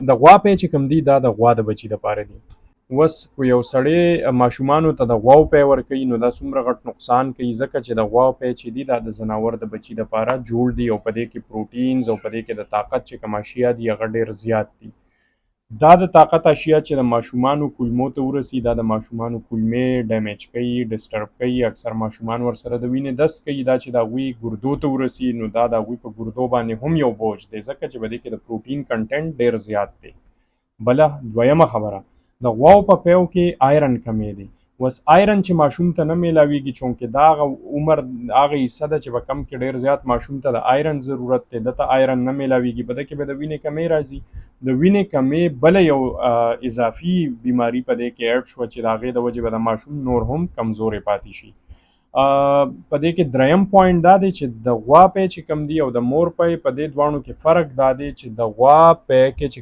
د غوا پی چې کوم دی دا د غوا د بچي دپاره دي. اوس که یو سړی ماشومانو ته د غواو پی ورکوي نو دا څومره غټ نقصان کوي، ځکه چې د غواو پی چې دي دا د ځناور د بچي دپاره جوړ دي او په دې کې پروټینز او په دې کې د طاقت چې کوم اشیا دي هغه ډېر زیات دي. دا د طاقت اشیا چې د ماشومانو کولمو ته ورسي دا د ماشومانو کولمې ډیمیج کوي، ډسټرب کوي. اکثر ماشومان ورسره د وینې دست کوي. دا چې د هغوی ګردو ته ورسي نو دا د هغوی په ګردو باندې هم یو بوج دی، ځکه چې په دې کې د پروټین کنټنټ ډېر زیات دی. بله دویمه خبره، د غواو په پیو کې آیرن کمی دی. اوس آیرن چې ماشوم ته نه میلاویږي چونکې دا هغه عمر هغه حصه ده چې په کم کې ډېر زیات ماشوم ته د آیرن ضرورت دی، ده ته آیرن نه میلاویږي، په ده کې به د وینې کمی راځي. د وینې کمی بله یو اضافي بیماري په دې کې اډ شوه چې د هغې د وجې به د ماشوم نور هم کمزوری پاتې شي. په دې کې دریم پوینټ دا دی چې د غوا پی چې کوم دی او د مور پی په دې دواړو کې فرق دا دی چې د غوا پی کې چې